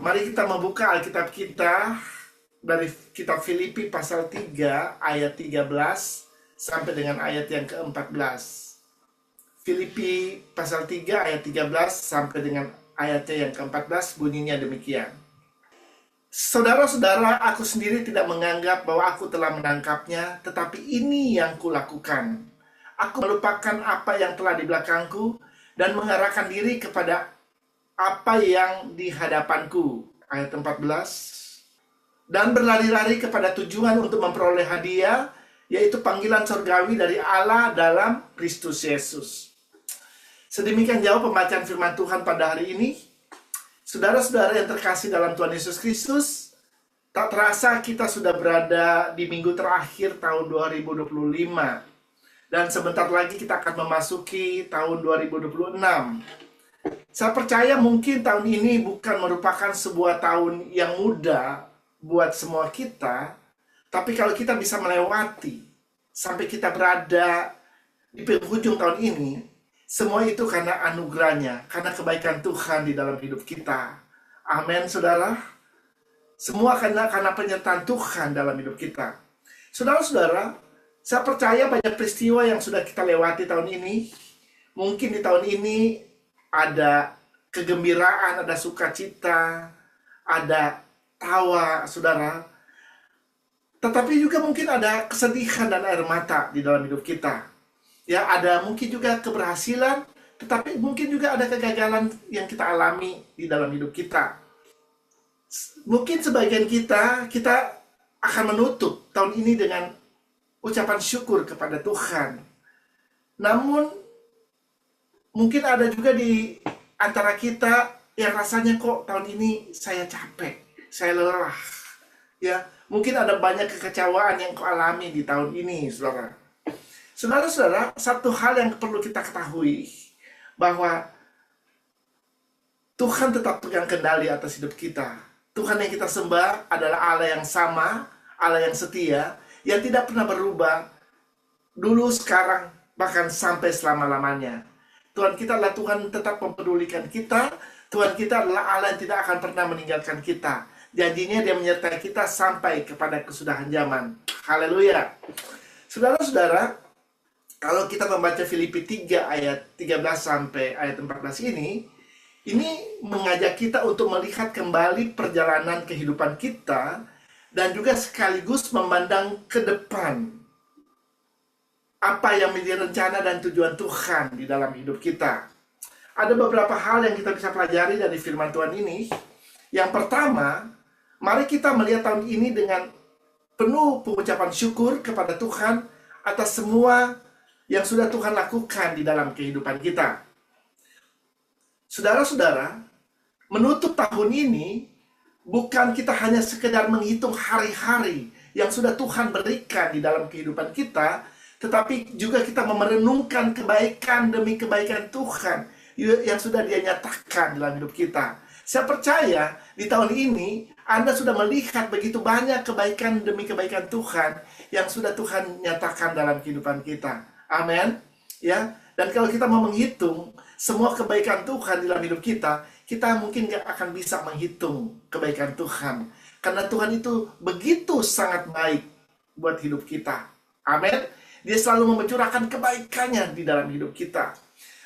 Mari kita membuka Alkitab kita dari kitab Filipi pasal 3 ayat 13 sampai dengan ayat yang ke-14. Filipi pasal 3 ayat 13 sampai dengan ayatnya yang ke-14 bunyinya demikian. Saudara-saudara, aku sendiri tidak menganggap bahwa aku telah menangkapnya, tetapi ini yang kulakukan. Aku melupakan apa yang telah di belakangku dan mengarahkan diri kepada apa yang di hadapanku. Ayat 14. Dan berlari-lari kepada tujuan untuk memperoleh hadiah, yaitu panggilan surgawi dari Allah dalam Kristus Yesus. Sedemikian jauh pembacaan firman Tuhan pada hari ini. Saudara-saudara yang terkasih dalam Tuhan Yesus Kristus, tak terasa kita sudah berada di minggu terakhir tahun 2025. Dan sebentar lagi kita akan memasuki tahun 2026. Saya percaya mungkin tahun ini bukan merupakan sebuah tahun yang mudah buat semua kita, tapi kalau kita bisa melewati sampai kita berada di penghujung tahun ini, semua itu karena anugerahnya, karena kebaikan Tuhan di dalam hidup kita. Amin, saudara. Semua karena penyertaan Tuhan dalam hidup kita. Saudara-saudara, saya percaya banyak peristiwa yang sudah kita lewati tahun ini. Mungkin di tahun ini ada kegembiraan, ada sukacita, ada tawa, saudara. Tetapi juga mungkin ada kesedihan dan air mata di dalam hidup kita. Ya, ada mungkin juga keberhasilan, tetapi mungkin juga ada kegagalan yang kita alami di dalam hidup kita. Mungkin sebagian kita akan menutup tahun ini dengan ucapan syukur kepada Tuhan. Namun mungkin ada juga di antara kita yang rasanya kok tahun ini saya capek, saya lelah. Ya, mungkin ada banyak kekecewaan yang kau alami di tahun ini, saudara. Saudara-saudara, satu hal yang perlu kita ketahui bahwa Tuhan tetap pegang kendali atas hidup kita. Tuhan yang kita sembah adalah Allah yang sama, Allah yang setia, yang tidak pernah berubah dulu, sekarang, bahkan sampai selama-lamanya. Tuhan kita adalah Tuhan tetap mempedulikan kita. Tuhan kita adalah Allah yang tidak akan pernah meninggalkan kita. Janjinya Dia menyertai kita sampai kepada kesudahan zaman. Haleluya. Saudara-saudara, kalau kita membaca Filipi 3 ayat 13 sampai ayat 14 ini mengajak kita untuk melihat kembali perjalanan kehidupan kita dan juga sekaligus memandang ke depan apa yang menjadi rencana dan tujuan Tuhan di dalam hidup kita. Ada beberapa hal yang kita bisa pelajari dari firman Tuhan ini. Yang pertama, mari kita melihat tahun ini dengan penuh pengucapan syukur kepada Tuhan atas semua yang sudah Tuhan lakukan di dalam kehidupan kita. Saudara-saudara, menutup tahun ini bukan kita hanya sekedar menghitung hari-hari yang sudah Tuhan berikan di dalam kehidupan kita, tetapi juga kita merenungkan kebaikan demi kebaikan Tuhan yang sudah Dia nyatakan dalam hidup kita. Saya percaya di tahun ini Anda sudah melihat begitu banyak kebaikan demi kebaikan Tuhan yang sudah Tuhan nyatakan dalam kehidupan kita. Amin. Ya. Dan kalau kita mau menghitung semua kebaikan Tuhan dalam hidup kita, kita mungkin gak akan bisa menghitung kebaikan Tuhan. Karena Tuhan itu begitu sangat baik buat hidup kita. Amin. Dia selalu mencurahkan kebaikannya di dalam hidup kita.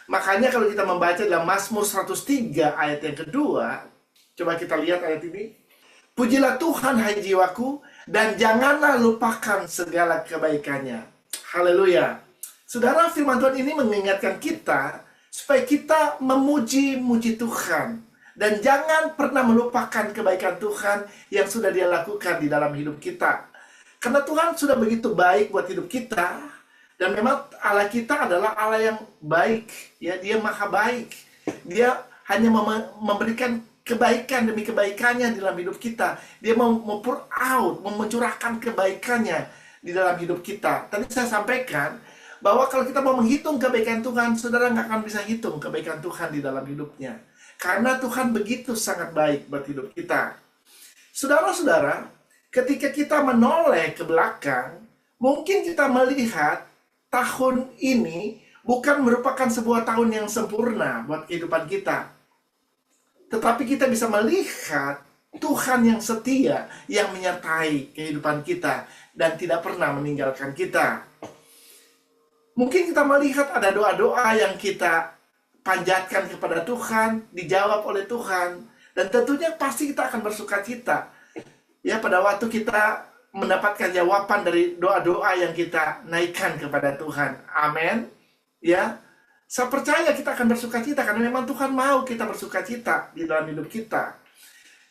Makanya kalau kita membaca dalam Mazmur 103 ayat yang kedua, coba kita lihat ayat ini. Pujilah Tuhan hai jiwaku, dan janganlah lupakan segala kebaikannya. Haleluya. Saudara, firman Tuhan ini mengingatkan kita supaya kita memuji-muji Tuhan. Dan jangan pernah melupakan kebaikan Tuhan yang sudah Dia lakukan di dalam hidup kita. Karena Tuhan sudah begitu baik buat hidup kita. Dan memang Allah kita adalah Allah yang baik. Ya, Dia maha baik. Dia hanya memberikan kebaikan demi kebaikannya di dalam hidup kita. Dia mau pour out, mencurahkan kebaikannya di dalam hidup kita. Tadi saya sampaikan bahwa kalau kita mau menghitung kebaikan Tuhan, saudara nggak akan bisa hitung kebaikan Tuhan di dalam hidupnya. Karena Tuhan begitu sangat baik buat hidup kita. Saudara-saudara, ketika kita menoleh ke belakang, mungkin kita melihat tahun ini bukan merupakan sebuah tahun yang sempurna buat kehidupan kita. Tetapi kita bisa melihat Tuhan yang setia, yang menyertai kehidupan kita dan tidak pernah meninggalkan kita. Mungkin kita melihat ada doa-doa yang kita panjatkan kepada Tuhan, dijawab oleh Tuhan, dan tentunya pasti kita akan bersuka cita. Ya, pada waktu kita mendapatkan jawaban dari doa-doa yang kita naikkan kepada Tuhan. Amin. Ya, saya percaya kita akan bersuka cita karena memang Tuhan mau kita bersuka cita di dalam hidup kita.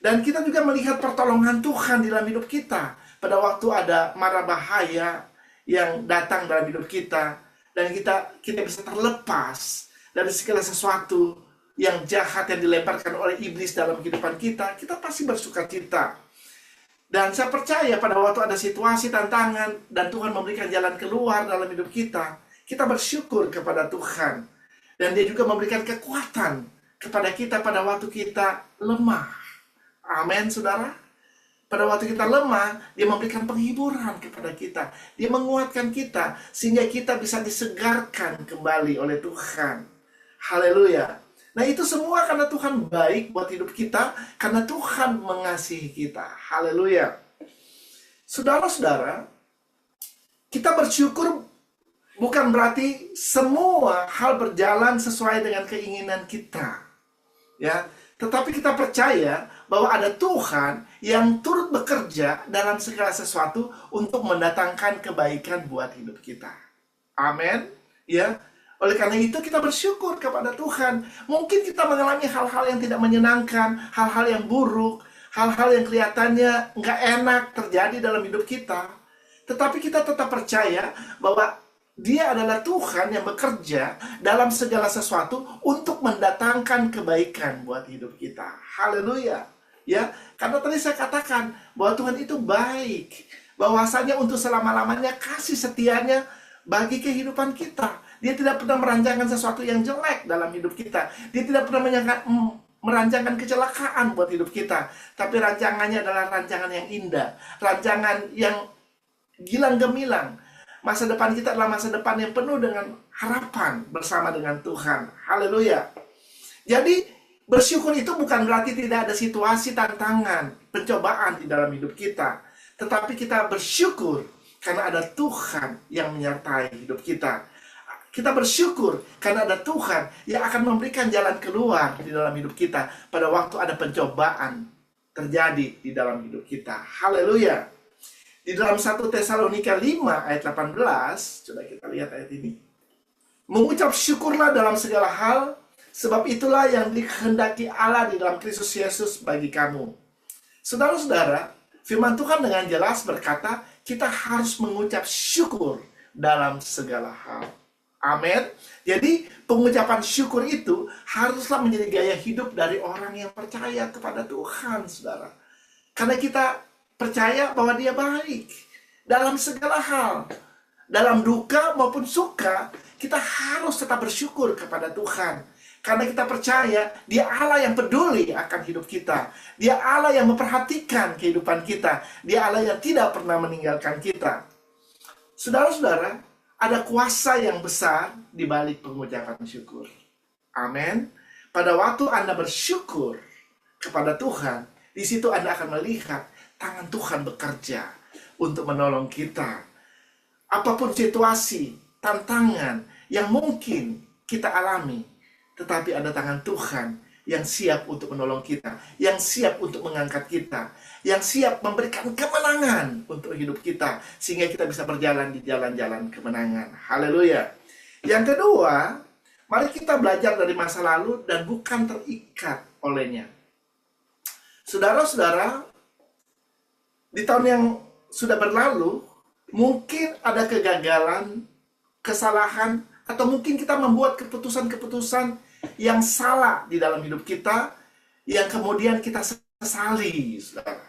Dan kita juga melihat pertolongan Tuhan di dalam hidup kita. Pada waktu ada mara bahaya yang datang dalam hidup kita, dan kita bisa terlepas dari segala sesuatu yang jahat yang dilemparkan oleh iblis dalam kehidupan kita, kita pasti bersuka cita. Dan saya percaya pada waktu ada situasi, tantangan, dan Tuhan memberikan jalan keluar dalam hidup kita, kita bersyukur kepada Tuhan. Dan Dia juga memberikan kekuatan kepada kita pada waktu kita lemah. Amin, saudara. Pada waktu kita lemah, Dia memberikan penghiburan kepada kita. Dia menguatkan kita, sehingga kita bisa disegarkan kembali oleh Tuhan. Haleluya. Nah, itu semua karena Tuhan baik buat hidup kita, karena Tuhan mengasihi kita. Haleluya. Saudara-saudara, kita bersyukur bukan berarti semua hal berjalan sesuai dengan keinginan kita. Ya, tetapi kita percaya bahwa ada Tuhan yang turut bekerja dalam segala sesuatu untuk mendatangkan kebaikan buat hidup kita. Amin. Ya. Oleh karena itu kita bersyukur kepada Tuhan. Mungkin kita mengalami hal-hal yang tidak menyenangkan, hal-hal yang buruk, hal-hal yang kelihatannya nggak enak terjadi dalam hidup kita. Tetapi kita tetap percaya bahwa Dia adalah Tuhan yang bekerja dalam segala sesuatu untuk mendatangkan kebaikan buat hidup kita. Haleluya. Ya, karena tadi saya katakan bahwa Tuhan itu baik. Bahwasanya untuk selama-lamanya kasih setianya bagi kehidupan kita. Dia tidak pernah merancangkan sesuatu yang jelek dalam hidup kita. Dia tidak pernah merancangkan kecelakaan buat hidup kita. Tapi rancangannya adalah rancangan yang indah. Rancangan yang gilang gemilang. Masa depan kita adalah masa depan yang penuh dengan harapan bersama dengan Tuhan. Haleluya. Jadi bersyukur itu bukan berarti tidak ada situasi, tantangan, pencobaan di dalam hidup kita. Tetapi kita bersyukur karena ada Tuhan yang menyertai hidup kita. Kita bersyukur karena ada Tuhan yang akan memberikan jalan keluar di dalam hidup kita pada waktu ada pencobaan terjadi di dalam hidup kita. Haleluya. Di dalam 1 Tesalonika 5 ayat 18, coba kita lihat ayat ini. Mengucap syukurlah dalam segala hal, sebab itulah yang dikehendaki Allah di dalam Kristus Yesus bagi kamu. Saudara-saudara, firman Tuhan dengan jelas berkata, kita harus mengucap syukur dalam segala hal. Amin. Jadi pengucapan syukur itu haruslah menjadi gaya hidup dari orang yang percaya kepada Tuhan, saudara. Karena kita percaya bahwa Dia baik dalam segala hal. Dalam duka maupun suka, kita harus tetap bersyukur kepada Tuhan. Karena kita percaya Dia Allah yang peduli akan hidup kita. Dia Allah yang memperhatikan kehidupan kita. Dia Allah yang tidak pernah meninggalkan kita. Saudara-saudara, ada kuasa yang besar di balik pengucapan syukur. Amin. Pada waktu Anda bersyukur kepada Tuhan, di situ Anda akan melihat tangan Tuhan bekerja untuk menolong kita. Apapun situasi, tantangan yang mungkin kita alami, tetapi ada tangan Tuhan yang siap untuk menolong kita, yang siap untuk mengangkat kita, yang siap memberikan kemenangan untuk hidup kita, sehingga kita bisa berjalan di jalan-jalan kemenangan. Haleluya. Yang kedua, mari kita belajar dari masa lalu dan bukan terikat olehnya. Saudara-saudara, di tahun yang sudah berlalu, mungkin ada kegagalan, kesalahan, atau mungkin kita membuat keputusan-keputusan yang salah di dalam hidup kita, yang kemudian kita sesali, saudara.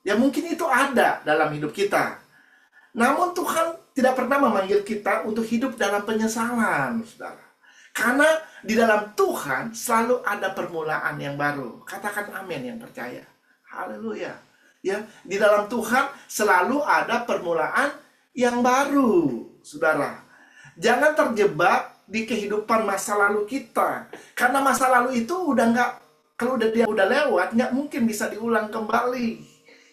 Ya mungkin itu ada dalam hidup kita. Namun Tuhan tidak pernah memanggil kita untuk hidup dalam penyesalan, saudara. Karena di dalam Tuhan selalu ada permulaan yang baru. Katakan amin yang percaya. Haleluya. Ya, di dalam Tuhan selalu ada permulaan yang baru, saudara. Jangan terjebak di kehidupan masa lalu kita. Karena masa lalu itu udah nggak Kalau dia udah lewat, nggak mungkin bisa diulang kembali.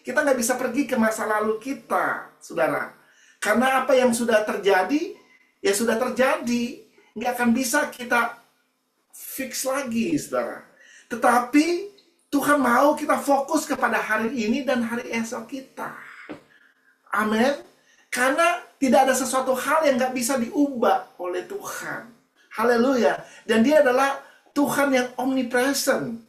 Kita nggak bisa pergi ke masa lalu kita, saudara. Karena apa yang sudah terjadi, ya sudah terjadi. Nggak akan bisa kita fix lagi, saudara. Tetapi Tuhan mau kita fokus kepada hari ini dan hari esok kita. Amin. Karena tidak ada sesuatu hal yang nggak bisa diubah oleh Tuhan. Haleluya. Dan dia adalah Tuhan yang omnipresent.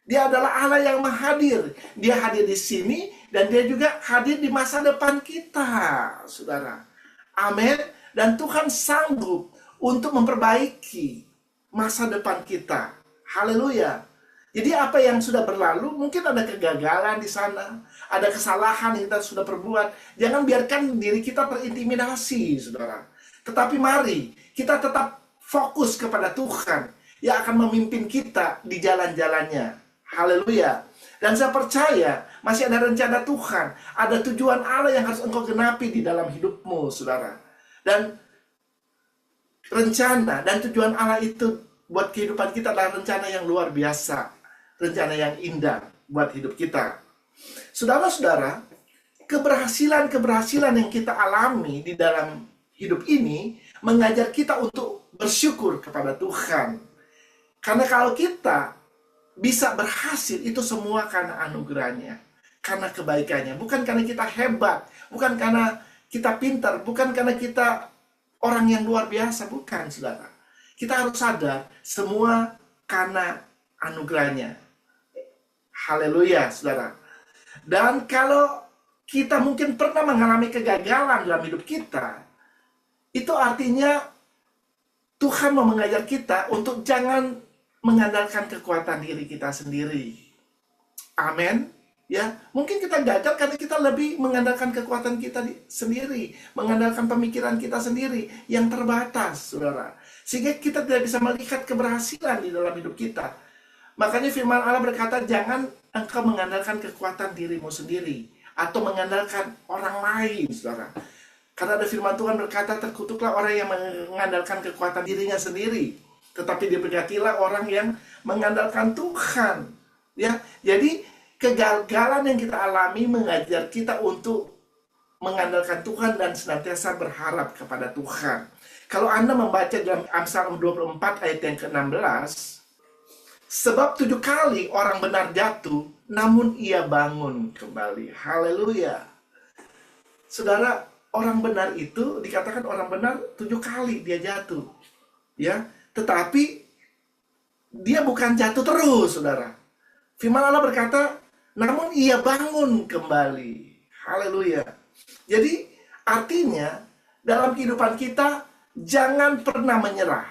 Dia adalah Allah yang menghadir. Dia hadir di sini dan dia juga hadir di masa depan kita, saudara. Amin. Dan Tuhan sanggup untuk memperbaiki masa depan kita. Haleluya. Jadi apa yang sudah berlalu, mungkin ada kegagalan di sana, ada kesalahan yang kita sudah perbuat. Jangan biarkan diri kita terintimidasi, saudara. Tetapi mari kita tetap fokus kepada Tuhan yang akan memimpin kita di jalan-jalannya. Haleluya. Dan saya percaya masih ada rencana Tuhan, ada tujuan Allah yang harus engkau genapi di dalam hidupmu, saudara. Dan rencana dan tujuan Allah itu buat kehidupan kita adalah rencana yang luar biasa. Rencana yang indah buat hidup kita. Saudara-saudara, keberhasilan-keberhasilan yang kita alami di dalam hidup ini mengajar kita untuk bersyukur kepada Tuhan. Karena kalau kita bisa berhasil, itu semua karena anugerahnya, karena kebaikannya. Bukan karena kita hebat, bukan karena kita pintar, bukan karena kita orang yang luar biasa, bukan, saudara. Kita harus sadar, semua karena anugerahnya. Haleluya, saudara. Dan kalau kita mungkin pernah mengalami kegagalan dalam hidup kita, itu artinya Tuhan mau mengajar kita untuk jangan mengandalkan kekuatan diri kita sendiri. Amin. Ya, mungkin kita gagal karena kita lebih mengandalkan kekuatan kita sendiri, mengandalkan pemikiran kita sendiri yang terbatas, saudara. Sehingga kita tidak bisa melihat keberhasilan di dalam hidup kita. Makanya firman Allah berkata, jangan engkau mengandalkan kekuatan dirimu sendiri atau mengandalkan orang lain, saudara. Karena ada firman Tuhan berkata, terkutuklah orang yang mengandalkan kekuatan dirinya sendiri, tetapi diberkatilah orang yang mengandalkan Tuhan. Ya, jadi kegagalan yang kita alami mengajar kita untuk mengandalkan Tuhan dan senantiasa berharap kepada Tuhan. Kalau Anda membaca dalam Amsal 24 ayat yang ke-16, sebab 7 kali orang benar jatuh, namun ia bangun kembali. Haleluya. Saudara, orang benar itu dikatakan orang benar 7 kali dia jatuh. Ya, tetapi dia bukan jatuh terus, saudara. Firman Allah berkata, namun ia bangun kembali. Haleluya. Jadi, artinya dalam kehidupan kita jangan pernah menyerah.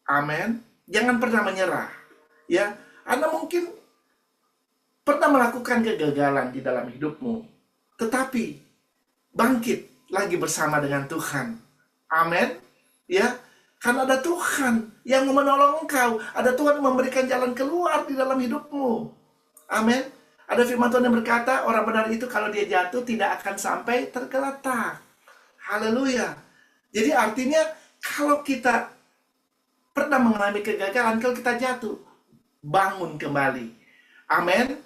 Amin. Jangan pernah menyerah. Ya, Anda mungkin pernah melakukan kegagalan di dalam hidupmu, tetapi bangkit lagi bersama dengan Tuhan. Amin. Ya, karena ada Tuhan yang menolong engkau, ada Tuhan yang memberikan jalan keluar di dalam hidupmu. Amin. Ada firman Tuhan yang berkata, orang benar itu kalau dia jatuh tidak akan sampai tergeletak. Haleluya. Jadi artinya kalau kita pernah mengalami kegagalan, kalau kita jatuh, bangun kembali. Amin.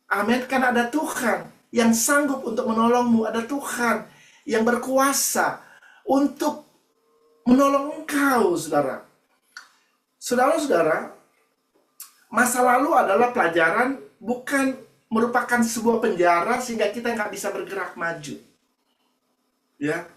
Amin. Karena ada Tuhan yang sanggup untuk menolongmu. Ada Tuhan yang berkuasa untuk menolong engkau, saudara. Saudara-saudara, masa lalu adalah pelajaran, bukan merupakan sebuah penjara sehingga kita nggak bisa bergerak maju. Ya,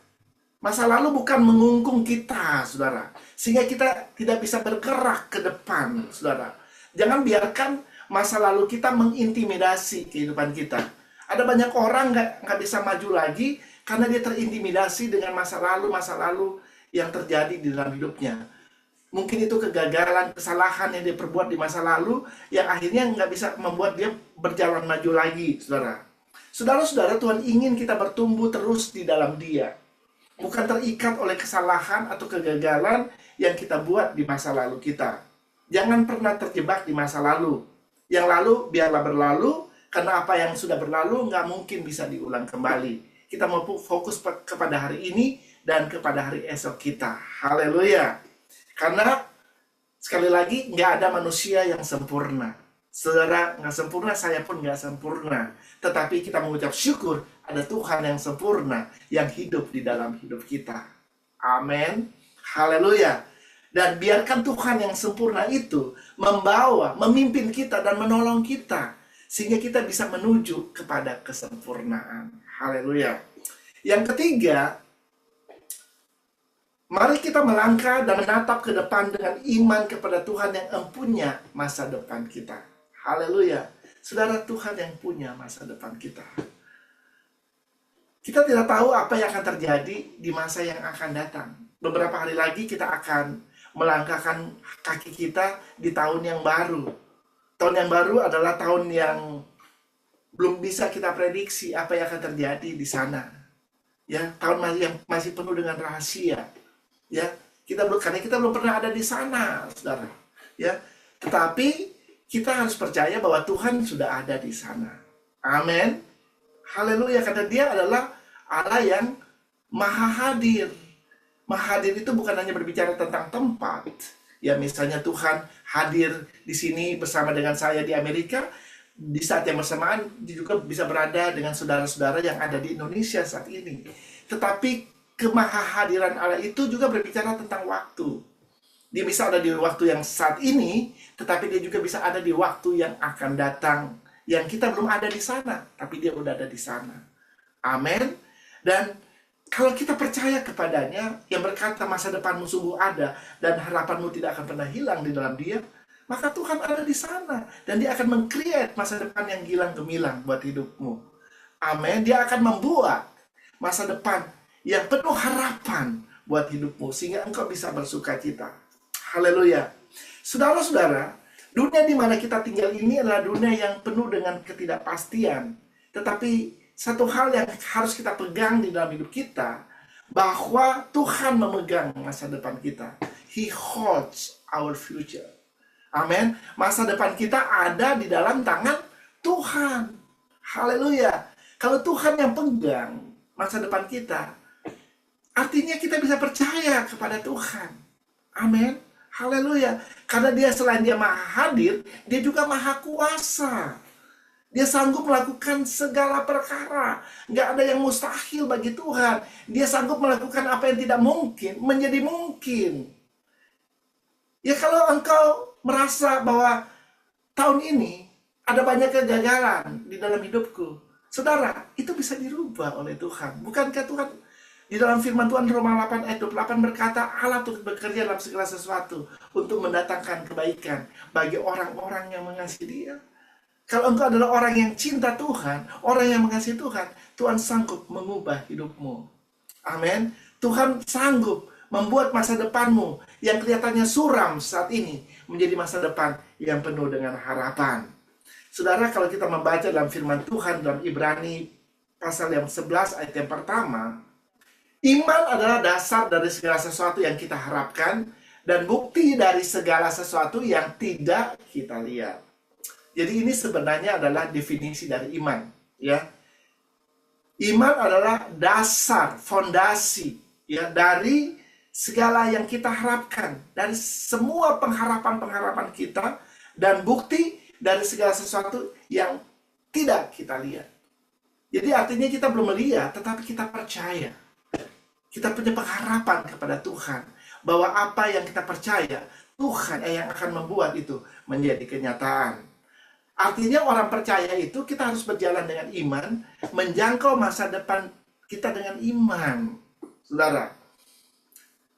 masa lalu bukan mengungkung kita, saudara, sehingga kita tidak bisa bergerak ke depan, saudara. Jangan biarkan masa lalu kita mengintimidasi kehidupan kita. Ada banyak orang nggak bisa maju lagi karena dia terintimidasi dengan masa lalu yang terjadi di dalam hidupnya. Mungkin itu kegagalan, kesalahan yang dia perbuat di masa lalu yang akhirnya nggak bisa membuat dia berjalan maju lagi, saudara. Saudara-saudara, Tuhan ingin kita bertumbuh terus di dalam Dia. Bukan terikat oleh kesalahan atau kegagalan yang kita buat di masa lalu kita. Jangan pernah terjebak di masa lalu. Yang lalu biarlah berlalu, karena apa yang sudah berlalu nggak mungkin bisa diulang kembali. Kita mau fokus kepada hari ini dan kepada hari esok kita. Haleluya. Karena sekali lagi nggak ada manusia yang sempurna. Saudara nggak sempurna, saya pun nggak sempurna. Tetapi kita mengucap syukur ada Tuhan yang sempurna yang hidup di dalam hidup kita. Amin. Haleluya. Dan biarkan Tuhan yang sempurna itu membawa, memimpin kita dan menolong kita. Sehingga kita bisa menuju kepada kesempurnaan. Haleluya. Yang ketiga, mari kita melangkah dan menatap ke depan dengan iman kepada Tuhan yang empunya masa depan kita. Haleluya. Saudara, Tuhan yang punya masa depan kita. Kita tidak tahu apa yang akan terjadi di masa yang akan datang. Beberapa hari lagi kita akan melangkahkan kaki kita di tahun yang baru. Tahun yang baru adalah tahun yang belum bisa kita prediksi apa yang akan terjadi di sana. Ya, tahun yang masih penuh dengan rahasia. Ya, karena kita belum pernah ada di sana, saudara. Ya, tetapi kita harus percaya bahwa Tuhan sudah ada di sana. Amin. Haleluya, karena Dia adalah Allah yang maha hadir. Maha hadir itu bukan hanya berbicara tentang tempat. Ya, misalnya Tuhan hadir di sini bersama dengan saya di Amerika, di saat yang bersamaan Dia juga bisa berada dengan saudara-saudara yang ada di Indonesia saat ini. Tetapi kemahahadiran Allah itu juga berbicara tentang waktu. Dia bisa ada di waktu yang saat ini, tetapi dia juga bisa ada di waktu yang akan datang, yang kita belum ada di sana, tapi dia udah ada di sana. Amin. Dan kalau kita percaya kepadanya, yang berkata masa depanmu sungguh ada, dan harapanmu tidak akan pernah hilang di dalam Dia, maka Tuhan ada di sana, dan Dia akan meng-create masa depan yang gilang gemilang buat hidupmu. Amin. Dia akan membuat masa depan yang penuh harapan buat hidupmu, sehingga engkau bisa bersuka cita. Haleluya. Saudara-saudara, dunia di mana kita tinggal ini adalah dunia yang penuh dengan ketidakpastian. Tetapi satu hal yang harus kita pegang di dalam hidup kita, bahwa Tuhan memegang masa depan kita. He holds our future. Amin. Masa depan kita ada di dalam tangan Tuhan. Haleluya. Kalau Tuhan yang pegang masa depan kita, artinya kita bisa percaya kepada Tuhan. Amin. Haleluya. Karena Dia selain Dia maha hadir, Dia juga maha kuasa. Dia sanggup melakukan segala perkara. Nggak ada yang mustahil bagi Tuhan. Dia sanggup melakukan apa yang tidak mungkin menjadi mungkin. Ya, kalau engkau merasa bahwa tahun ini ada banyak kegagalan di dalam hidupku, saudara, itu bisa dirubah oleh Tuhan. Bukankah Tuhan di dalam firman Tuhan Roma 8 ayat 28 berkata, Allah turut bekerja dalam segala sesuatu untuk mendatangkan kebaikan bagi orang-orang yang mengasihi Dia. Kalau engkau adalah orang yang cinta Tuhan, orang yang mengasihi Tuhan, Tuhan sanggup mengubah hidupmu. Amin. Tuhan sanggup membuat masa depanmu yang kelihatannya suram saat ini menjadi masa depan yang penuh dengan harapan. Saudara, kalau kita membaca dalam firman Tuhan dalam Ibrani pasal yang 11 ayat yang pertama, iman adalah dasar dari segala sesuatu yang kita harapkan dan bukti dari segala sesuatu yang tidak kita lihat. Jadi ini sebenarnya adalah definisi dari iman, ya. Iman adalah dasar, fondasi, ya, dari segala yang kita harapkan, dari semua pengharapan-pengharapan kita, dan bukti dari segala sesuatu yang tidak kita lihat. Jadi artinya kita belum melihat, tetapi kita percaya. Kita punya pengharapan kepada Tuhan bahwa apa yang kita percaya, Tuhan yang akan membuat itu menjadi kenyataan. Artinya orang percaya itu kita harus berjalan dengan iman, menjangkau masa depan kita dengan iman. Saudara,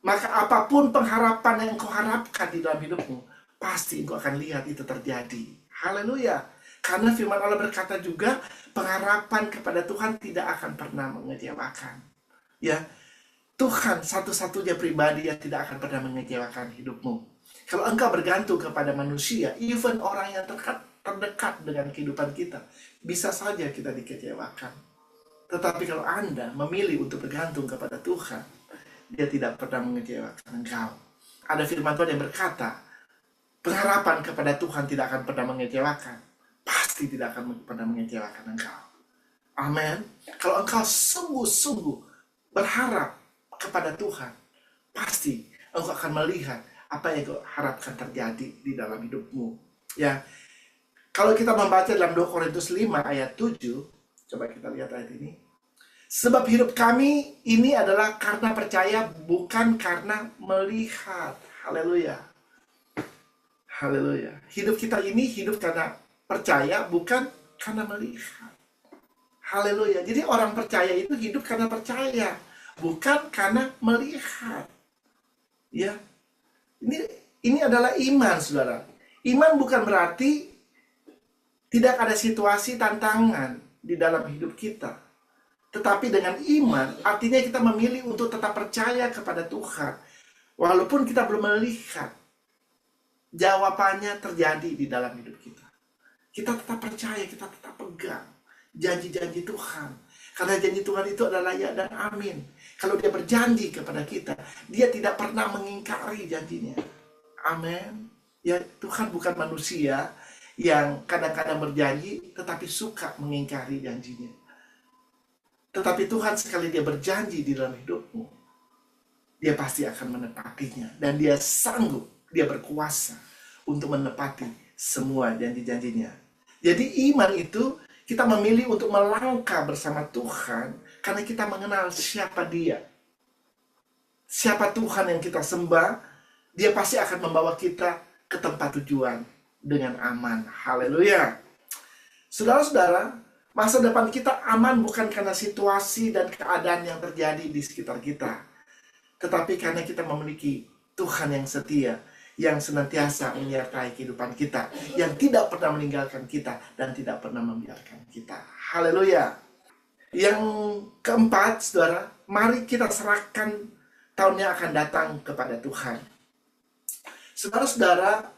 maka apapun pengharapan yang engkau harapkan di dalam hidupmu, pasti engkau akan lihat itu terjadi. Haleluya. Karena firman Allah berkata juga, pengharapan kepada Tuhan tidak akan pernah mengecewakan. Ya, Tuhan satu-satunya pribadi yang tidak akan pernah mengecewakan hidupmu. Kalau engkau bergantung kepada manusia, even orang yang terdekat dengan kehidupan kita, bisa saja kita dikecewakan. Tetapi kalau Anda memilih untuk bergantung kepada Tuhan, Dia tidak pernah mengecewakan engkau. Ada firman Tuhan yang berkata, pengharapan kepada Tuhan tidak akan pernah mengecewakan. Pasti tidak akan pernah mengecewakan engkau. Amin. Kalau engkau sungguh-sungguh berharap kepada Tuhan, pasti engkau akan melihat apa yang engkau harapkan terjadi di dalam hidupmu. Ya, Kalau kita membaca dalam 2 Korintus 5 ayat 7, coba kita lihat ayat ini. Sebab hidup kami ini adalah karena percaya, bukan karena melihat. Haleluya. Haleluya. Hidup kita ini hidup karena percaya, bukan karena melihat. Haleluya. Jadi orang percaya itu hidup karena percaya, bukan karena melihat. Ya. Ini adalah iman, Saudara. Iman bukan berarti tidak ada situasi tantangan di dalam hidup kita. Tetapi dengan iman, artinya kita memilih untuk tetap percaya kepada Tuhan. Walaupun kita belum melihat, jawabannya terjadi di dalam hidup kita. Kita tetap percaya, kita tetap pegang janji-janji Tuhan. Karena janji Tuhan itu adalah ya dan amin. Kalau dia berjanji kepada kita, dia tidak pernah mengingkari janjinya. Amin. Ya, Tuhan bukan manusia yang kadang-kadang berjanji, tetapi suka mengingkari janjinya. Tetapi Tuhan sekali dia berjanji di dalam hidupmu, dia pasti akan menepatinya. Dan dia sanggup, dia berkuasa untuk menepati semua janji-janjinya. Jadi iman itu kita memilih untuk melangkah bersama Tuhan karena kita mengenal siapa dia. Siapa Tuhan yang kita sembah, dia pasti akan membawa kita ke tempat tujuan dengan aman. Haleluya. Saudara-saudara, masa depan kita aman bukan karena situasi dan keadaan yang terjadi di sekitar kita, tetapi karena kita memiliki Tuhan yang setia, yang senantiasa menyertai kehidupan kita, yang tidak pernah meninggalkan kita dan tidak pernah membiarkan kita. Haleluya. Yang keempat, Saudara, mari kita serahkan tahun yang akan datang kepada Tuhan. Saudara-saudara,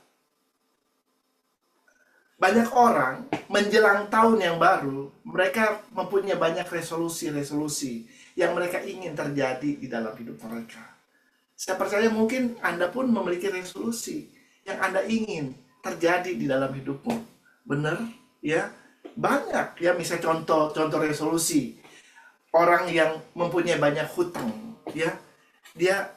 banyak orang menjelang tahun yang baru, mereka mempunyai banyak resolusi-resolusi yang mereka ingin terjadi di dalam hidup mereka. Saya percaya mungkin Anda pun memiliki resolusi yang Anda ingin terjadi di dalam hidupmu. Benar? Ya, banyak ya. Misalnya contoh resolusi orang yang mempunyai banyak hutang, ya, dia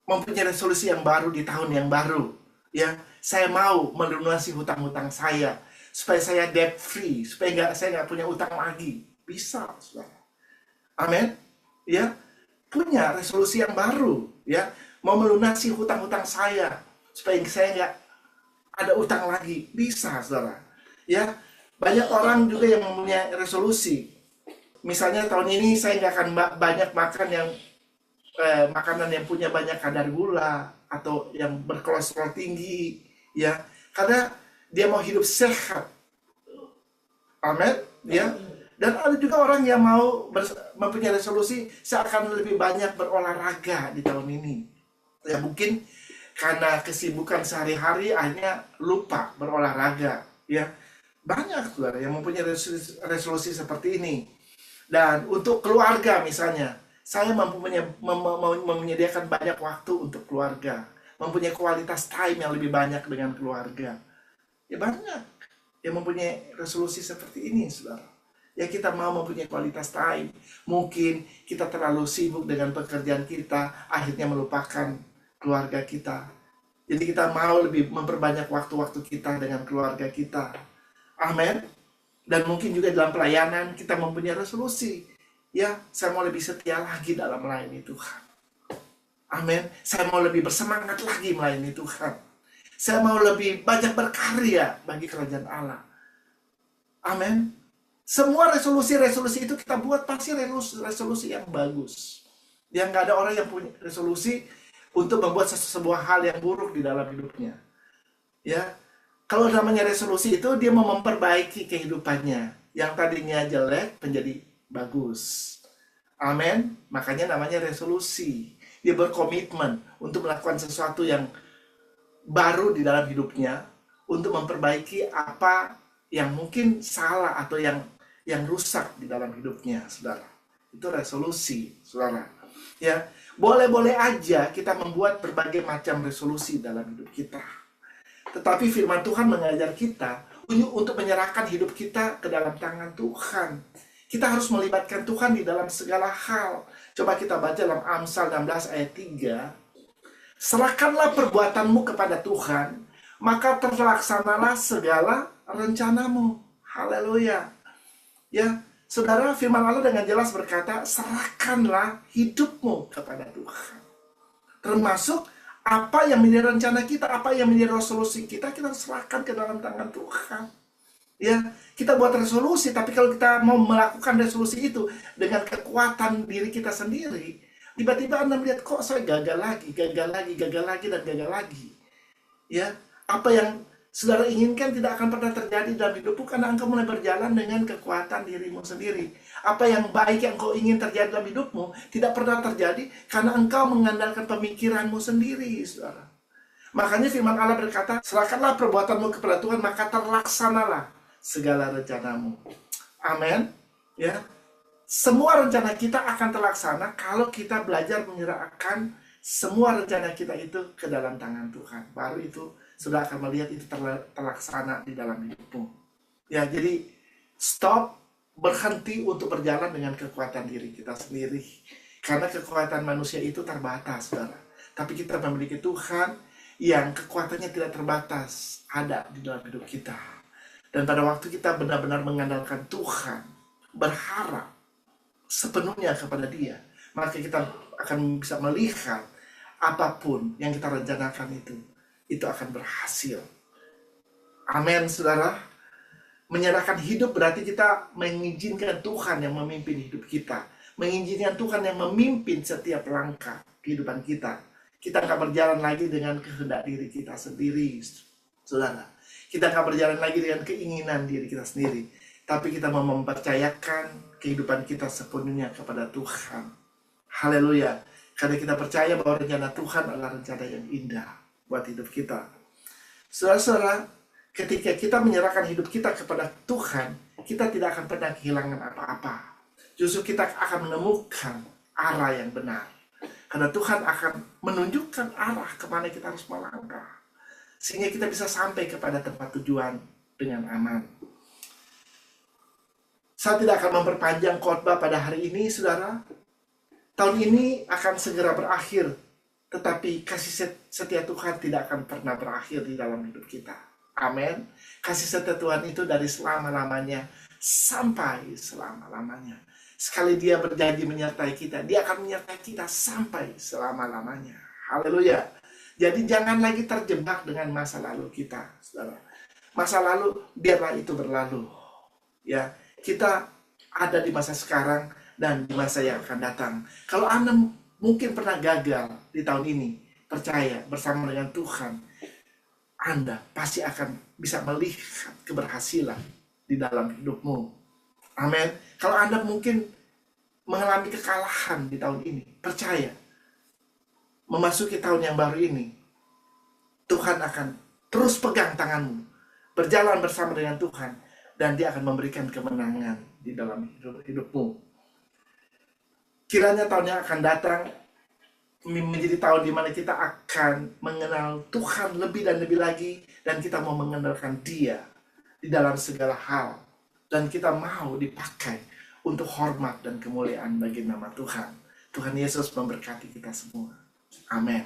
mempunyai resolusi yang baru di tahun yang baru, ya. Saya mau melunasi hutang-hutang saya supaya saya debt free, supaya saya nggak punya hutang lagi. Bisa, Saudara. Amin. Ya, punya resolusi yang baru, ya, mau melunasi hutang-hutang saya supaya saya nggak ada utang lagi. Bisa, Saudara. Ya, banyak orang juga yang mempunyai resolusi. Misalnya tahun ini saya nggak akan banyak makan yang makanan yang punya banyak kadar gula atau yang berkolesterol tinggi, ya, karena dia mau hidup sehat. Amin, ya. Dan ada juga orang yang mau mempunyai resolusi, saya akan lebih banyak berolahraga di tahun ini. Ya, mungkin karena kesibukan sehari-hari akhirnya lupa berolahraga, ya. Banyak, Saudara, yang mempunyai resolusi seperti ini. Dan untuk keluarga misalnya, saya menyediakan banyak waktu untuk keluarga, mempunyai kualitas time yang lebih banyak dengan keluarga. Ya, banyak yang mempunyai resolusi seperti ini, Saudara. Ya, kita mau mempunyai kualitas time. Mungkin kita terlalu sibuk dengan pekerjaan kita, akhirnya melupakan keluarga kita. Jadi kita mau lebih memperbanyak waktu-waktu kita dengan keluarga kita. Amin. Dan mungkin juga dalam pelayanan kita mempunyai resolusi. Ya, saya mau lebih setia lagi dalam melayani Tuhan. Amin. Saya mau lebih bersemangat lagi melayani Tuhan. Saya mau lebih banyak berkarya bagi kerajaan Allah. Amin. Semua resolusi-resolusi itu kita buat pasti resolusi yang bagus. Yang nggak ada orang yang punya resolusi untuk membuat sebuah hal yang buruk di dalam hidupnya. Ya, kalau namanya resolusi itu dia mau memperbaiki kehidupannya. Yang tadinya jelek menjadi bagus. Amin. Makanya namanya resolusi. Dia berkomitmen untuk melakukan sesuatu yang baru di dalam hidupnya untuk memperbaiki apa yang mungkin salah atau yang rusak di dalam hidupnya, Saudara. Itu resolusi, Saudara. Ya, boleh-boleh aja kita membuat berbagai macam resolusi dalam hidup kita. Tetapi firman Tuhan mengajar kita untuk menyerahkan hidup kita ke dalam tangan Tuhan. Kita harus melibatkan Tuhan di dalam segala hal. Coba kita baca dalam Amsal 16 ayat 3. Serahkanlah perbuatanmu kepada Tuhan, maka terlaksanalah segala rencanamu. Haleluya. Ya, saudara, firman Allah dengan jelas berkata, serahkanlah hidupmu kepada Tuhan. Termasuk apa yang menjadi rencana kita, apa yang menjadi resolusi kita, kita harus serahkan ke dalam tangan Tuhan. Ya, kita buat resolusi, tapi kalau kita mau melakukan resolusi itu dengan kekuatan diri kita sendiri, tiba-tiba Anda melihat, kok saya gagal lagi, dan gagal lagi. Ya, apa yang saudara inginkan tidak akan pernah terjadi dalam hidupmu karena engkau mulai berjalan dengan kekuatan dirimu sendiri. Apa yang baik yang engkau ingin terjadi dalam hidupmu tidak pernah terjadi karena engkau mengandalkan pemikiranmu sendiri, saudara. Makanya firman Allah berkata, serahkanlah perbuatanmu kepada Tuhan, maka terlaksanalah segala rencanamu. Amin. Ya, semua rencana kita akan terlaksana kalau kita belajar menyerahkan semua rencana kita itu ke dalam tangan Tuhan. Baru itu sudah akan melihat itu terlaksana di dalam hidupmu. Ya, jadi stop, berhenti untuk berjalan dengan kekuatan diri kita sendiri. Karena kekuatan manusia itu terbatas, saudara. Tapi kita memiliki Tuhan yang kekuatannya tidak terbatas, ada di dalam hidup kita. Dan pada waktu kita benar-benar mengandalkan Tuhan, berharap sepenuhnya kepada Dia, maka kita akan bisa melihat apapun yang kita rencanakan itu akan berhasil. Amin, saudara. Menyerahkan hidup berarti kita mengizinkan Tuhan yang memimpin hidup kita. Mengizinkan Tuhan yang memimpin setiap langkah kehidupan kita. Kita akan berjalan lagi dengan kehendak diri kita sendiri, saudara. Kita akan berjalan lagi dengan keinginan diri kita sendiri. Tapi kita mau mempercayakan kehidupan kita sepenuhnya kepada Tuhan. Haleluya. Karena kita percaya bahwa rencana Tuhan adalah rencana yang indah buat hidup kita. Saudara-saudara, ketika kita menyerahkan hidup kita kepada Tuhan, kita tidak akan pernah kehilangan apa-apa. Justru kita akan menemukan arah yang benar. Karena Tuhan akan menunjukkan arah kemana kita harus melangkah. Sehingga kita bisa sampai kepada tempat tujuan dengan aman. Saya tidak akan memperpanjang khotbah pada hari ini, saudara. Tahun ini akan segera berakhir. Tetapi kasih setia Tuhan tidak akan pernah berakhir di dalam hidup kita. Amin. Kasih setia Tuhan itu dari selama-lamanya sampai selama-lamanya. Sekali Dia berjanji menyertai kita, Dia akan menyertai kita sampai selama-lamanya. Haleluya. Jadi jangan lagi terjebak dengan masa lalu kita, saudara. Masa lalu biarlah itu berlalu. Ya, kita ada di masa sekarang dan di masa yang akan datang. Kalau Anda mungkin pernah gagal di tahun ini, percaya bersama dengan Tuhan, Anda pasti akan bisa melihat keberhasilan di dalam hidupmu. Amin. Kalau Anda mungkin mengalami kekalahan di tahun ini, percaya, memasuki tahun yang baru ini, Tuhan akan terus pegang tanganmu, berjalan bersama dengan Tuhan, dan Dia akan memberikan kemenangan di dalam hidupmu. Kiranya tahun yang akan datang menjadi tahun di mana kita akan mengenal Tuhan lebih dan lebih lagi, dan kita mau mengandalkan Dia di dalam segala hal, dan kita mau dipakai untuk hormat dan kemuliaan bagi nama Tuhan. Tuhan Yesus memberkati kita semua. Amin.